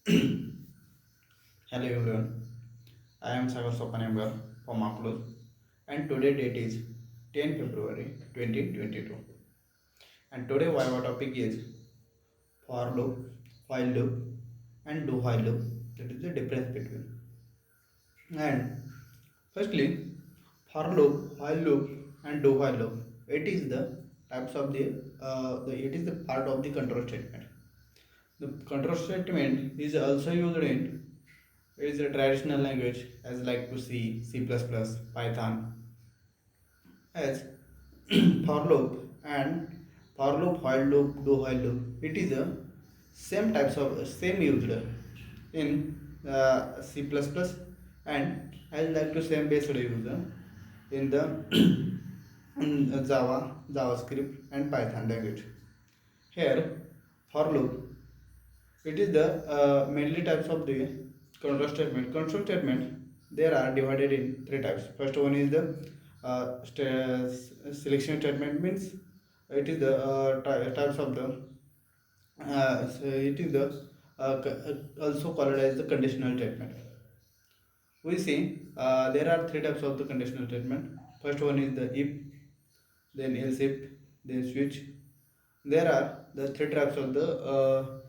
Hello everyone, I am Sagar Sopanemgar from Aklur and today date is 10 February 2022 and today our topic is for loop, while loop and do while loop, that is the difference between. And firstly, for loop, while loop and do while loop, it is the types of it is the part of the control statement. The control statement is also used in is a traditional language as like to C++, Python as for loop and for loop, while loop, do while loop. It is a same types of same used in C++ and as like to same based used in the in Java, JavaScript and Python language. Here for loop it is the mainly types of the control statement. Control statement there are divided in three types. First one is the selection statement means it is the types of the so it is the also called as the conditional statement. We see there are three types of the conditional statement. First one is the if, then else if, then switch. There are the three types of the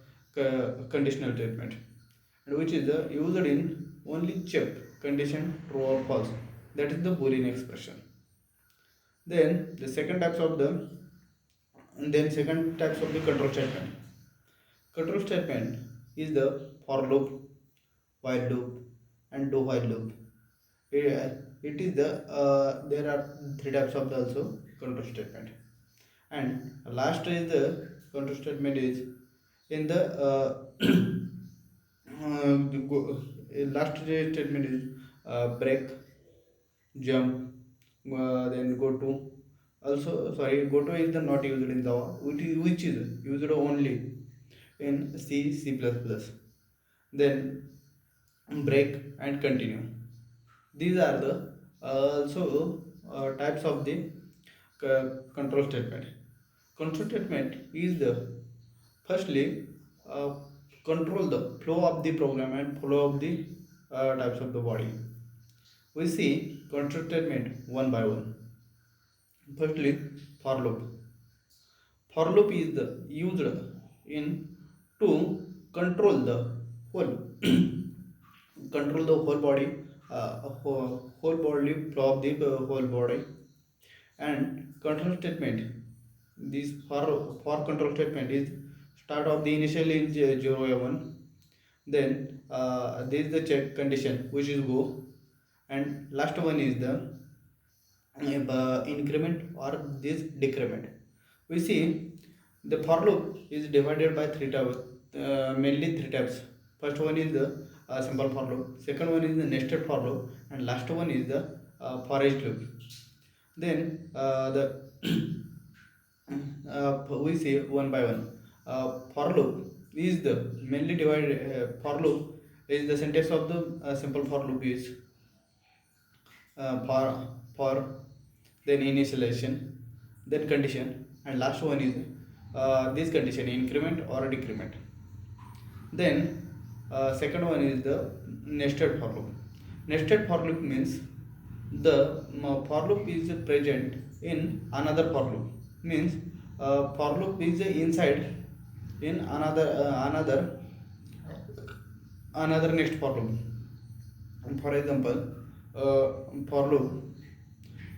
conditional statement, and which is used in only check condition true or false. That is the Boolean expression. Then the second types of the second types of the control statement. Control statement is the for loop, while loop, and do while loop. It is the there are three types of the also control statement. And last is the control statement is in the last statement is break, jump, then go to. Also, sorry, go to is the not used in Java, which is used only in C, C++. Then break and continue. These are the also types of the control statement. Control statement is the firstly uh, control the flow of the program and flow of the types of the body. We see control statement one by one. Firstly, for loop. For loop is the used in to control the whole control the whole body, whole body flow of the whole body. And control statement, this for control statement is start of the initial in 0 1, then this is the check condition which is go, and last one is the increment or this decrement. We see the for loop is divided by three types, mainly three types. First one is the simple for loop, second one is the nested for loop, and last one is the for each loop. Then the we see one by one. For loop is the mainly divided. For loop is the syntax of the simple for loop is for then initialization, then condition, and last one is this condition increment or decrement. Then second one is the nested for loop. Nested for loop means the for loop is present in another for loop. Means for loop is inside in another next for loop. For example, for loop,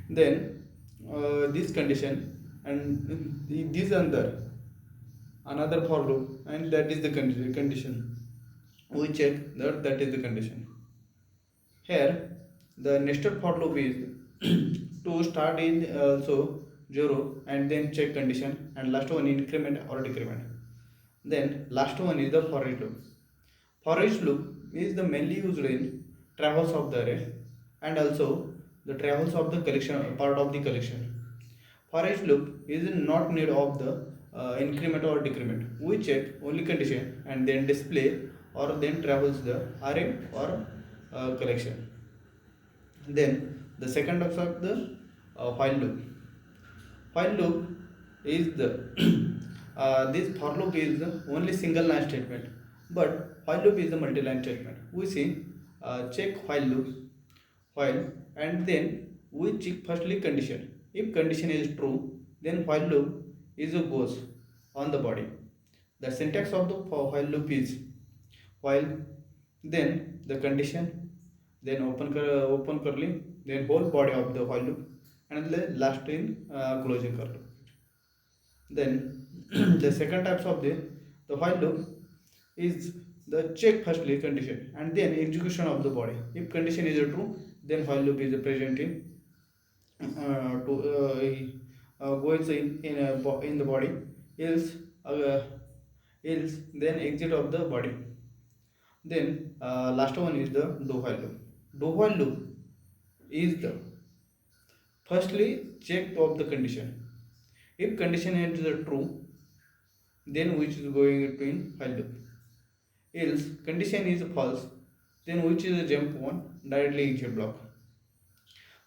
then this condition and this another for loop, and that is the condition. We check that is the condition. Here, the nested for loop is to start in also 0 and then check condition, and last one increment or decrement. Then last one is the for each loop. For each loop is the mainly used in travels of the array and also the travels of the collection part of the collection. For each loop is not need of the increment or decrement. We check only condition and then display or then travels the array or collection. Then the second of the while loop. While loop is the this for loop is the only single line statement. But while loop is the multi-line statement. We see check while loop, while, and then we check firstly condition. If condition is true, then while loop is a goes on the body. The syntax of the while loop is while, then the condition, then open curly, then whole body of the while loop, and the last in closing curly. Then the second types of the while loop is the check firstly condition and then execution of the body. If condition is true, then while loop is present to goes in the body, else uh, else then exit of the body. Then last one is the do while loop. Do while loop is the firstly check of the condition. If condition is true, then which is going to in while loop. Else condition is false, then which is a jump one directly exit block.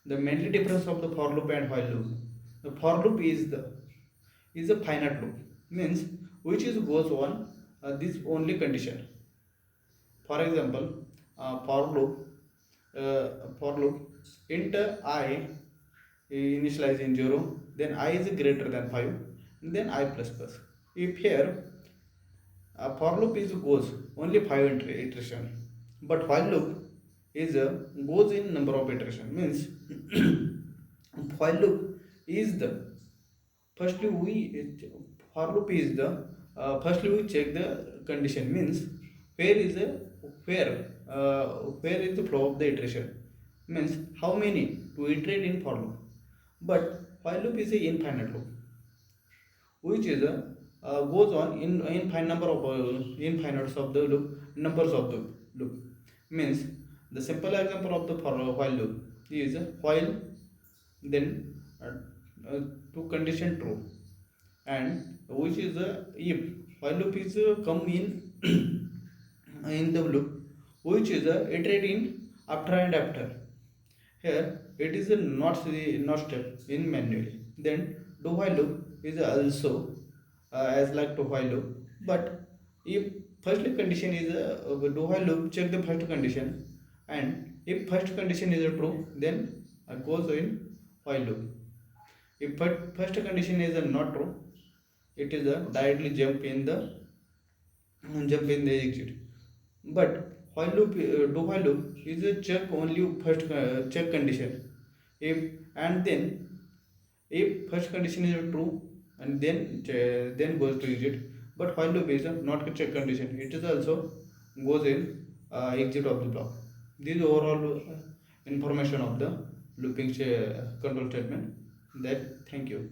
The mainly difference of the for loop and while loop. The for loop is a finite loop, means which is goes on this only condition. For example, for loop int I initialize in 0, then I is greater than 5, then I plus plus. If here for loop is goes only 5 iteration, but while loop is goes in number of iteration, means while loop is the firstly we for loop is the firstly we check the condition, means where is the where where is the flow of the iteration, means how many to iterate in for loop. But while loop is a infinite loop, which is goes on in infinite number of infinites of the loop, numbers of the loop. Means the simple example of the for while loop is while, then uh, to condition true, and which is if while loop is come in in the loop, which is iterate in after and after. Here it is a not step in manually. Then do while loop is also as like do while loop, but if first condition is do while loop check the first condition, and if first condition is true, then goes in while loop. If first condition is not true, it is a directly jump in the exit. But while loop do while loop is a check only first check condition. If and then if first condition is true, and then goes to exit. But while loop is not a check condition, it is also goes in exit of the block. This is overall information of the looping control statement. That thank you.